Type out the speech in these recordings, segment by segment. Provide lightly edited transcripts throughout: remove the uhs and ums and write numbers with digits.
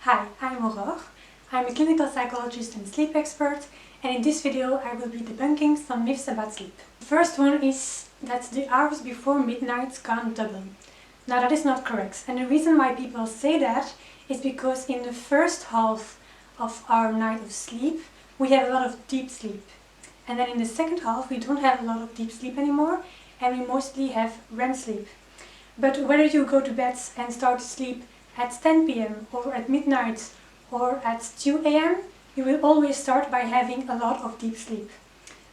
Hi, I'm Aurore. I'm a clinical psychologist and sleep expert, and in this video I will be debunking some myths about sleep. The first one is that the hours before midnight can't double. Now that is not correct, and the reason why people say that is because in the first half of our night of sleep we have a lot of deep sleep, and then in the second half we don't have a lot of deep sleep anymore and we mostly have REM sleep. But whether you go to bed and start to sleep at 10 p.m. or at midnight or at 2 a.m., you will always start by having a lot of deep sleep.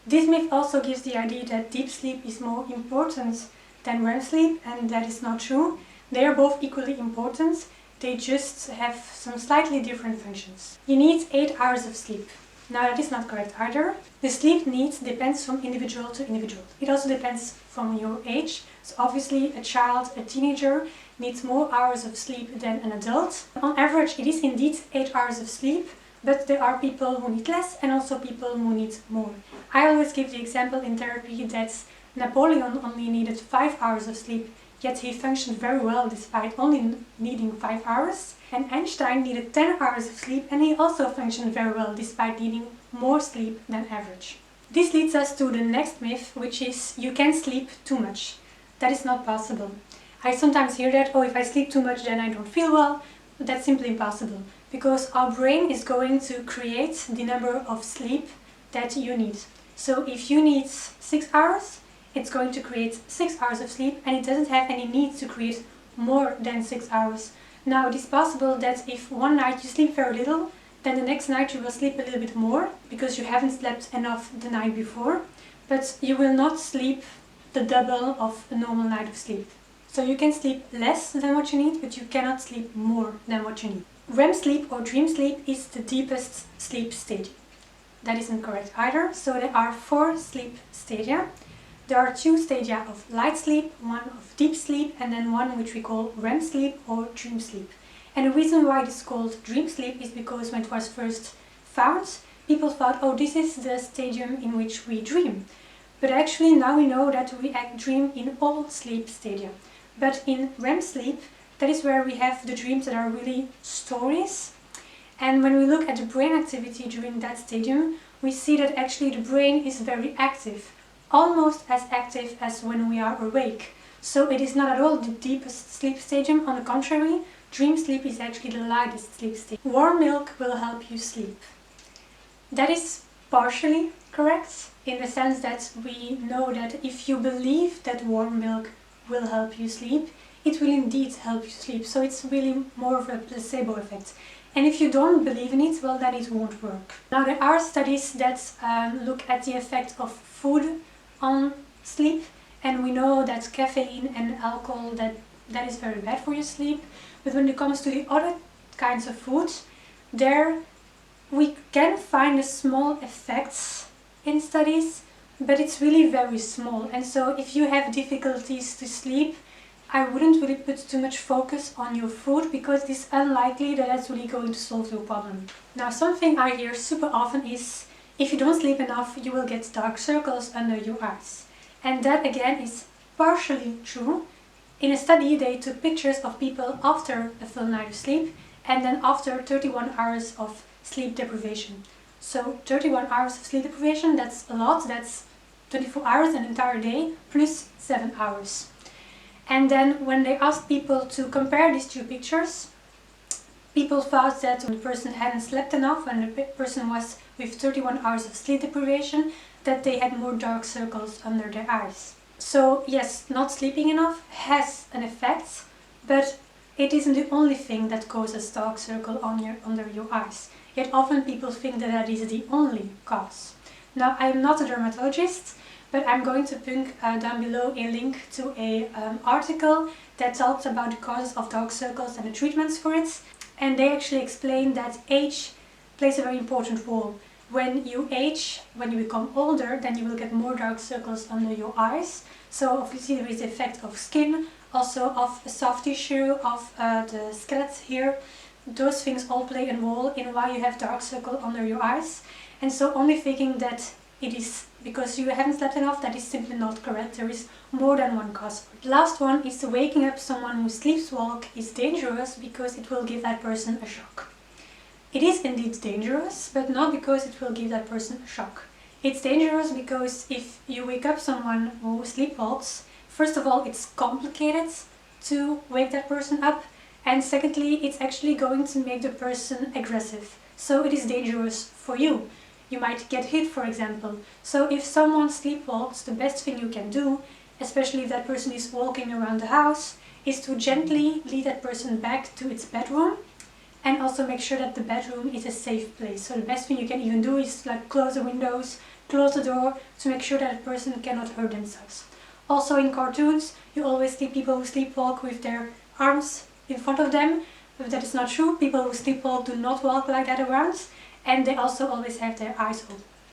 This myth also gives the idea that deep sleep is more important than REM sleep, and that is not true. They are both equally important, they just have some slightly different functions. You need 8 hours of sleep. Now that is not correct either. The sleep needs depends from individual to individual. It also depends from your age. So obviously a child, a teenager, needs more hours of sleep than an adult. On average it is indeed 8 hours of sleep, but there are people who need less and also people who need more. I always give the example in therapy that Napoleon only needed 5 hours of sleep, yet he functioned very well despite only needing 5 hours. And Einstein needed 10 hours of sleep and he also functioned very well despite needing more sleep than average. This leads us to the next myth, which is you can sleep too much. That is not possible. I sometimes hear that, oh, if I sleep too much then I don't feel well. But that's simply impossible, because our brain is going to create the number of sleep that you need. So if you need 6 hours, it's going to create 6 hours of sleep, and it doesn't have any need to create more than 6 hours. Now it is possible that if one night you sleep very little, then the next night you will sleep a little bit more because you haven't slept enough the night before, but you will not sleep the double of a normal night of sleep. So you can sleep less than what you need, but you cannot sleep more than what you need. REM sleep or dream sleep is the deepest sleep stage. That isn't correct either. So there are 4 sleep stadia. There are 2 stadia of light sleep, 1 of deep sleep, and then 1 which we call REM sleep or dream sleep. And the reason why it is called dream sleep is because when it was first found, people thought, oh, this is the stadium in which we dream. But actually now we know that we dream in all sleep stadia. But in REM sleep, that is where we have the dreams that are really stories. And when we look at the brain activity during that stadium, we see that actually the brain is very active. Almost as active as when we are awake. So it is not at all the deepest sleep stadium, on the contrary, dream sleep is actually the lightest sleep stage. Warm milk will help you sleep. That is partially correct, in the sense that we know that if you believe that warm milk will help you sleep, it will indeed help you sleep. So it's really more of a placebo effect. And if you don't believe in it, well, then it won't work. Now there are studies that look at the effect of food on sleep, and we know that caffeine and alcohol, that is very bad for your sleep. But when it comes to the other kinds of foods, there we can find small effects in studies, but it's really very small. And so if you have difficulties to sleep, I wouldn't really put too much focus on your food, because it is unlikely that that's really going to solve your problem. Now something I hear super often is, if you don't sleep enough, you will get dark circles under your eyes. And that again is partially true. In a study they took pictures of people after a full night of sleep and then after 31 hours of sleep deprivation. So 31 hours of sleep deprivation, that's a lot, that's 24 hours, an entire day, plus 7 hours. And then when they asked people to compare these 2 pictures, people thought that when the person hadn't slept enough, when the person was with 31 hours of sleep deprivation, that they had more dark circles under their eyes. So yes, not sleeping enough has an effect, but it isn't the only thing that causes dark circle under your eyes. Yet often people think that that is the only cause. Now I am not a dermatologist, but I'm going to put down below a link to an article that talks about the causes of dark circles and the treatments for it. And they actually explain that age plays a very important role. When you age, when you become older, then you will get more dark circles under your eyes. So obviously there is the effect of skin, also of soft tissue, of the skeleton here. Those things all play a role in why you have dark circle under your eyes. And so only thinking that it is because you haven't slept enough, that is simply not correct. There is more than one cause. The last one is waking up someone who sleepwalks is dangerous because it will give that person a shock. It is indeed dangerous, but not because it will give that person a shock. It's dangerous because if you wake up someone who sleepwalks, first of all, it's complicated to wake that person up, and secondly, it's actually going to make the person aggressive. So it is dangerous for you. You might get hit, for example. So if someone sleepwalks, the best thing you can do, especially if that person is walking around the house, is to gently lead that person back to its bedroom, and also make sure that the bedroom is a safe place. So the best thing you can even do is like close the windows, close the door, to make sure that a person cannot hurt themselves. Also in cartoons, you always see people who sleepwalk with their arms in front of them, but that is not true. People who sleepwalk do not walk like that around, and they also always have their eyes open.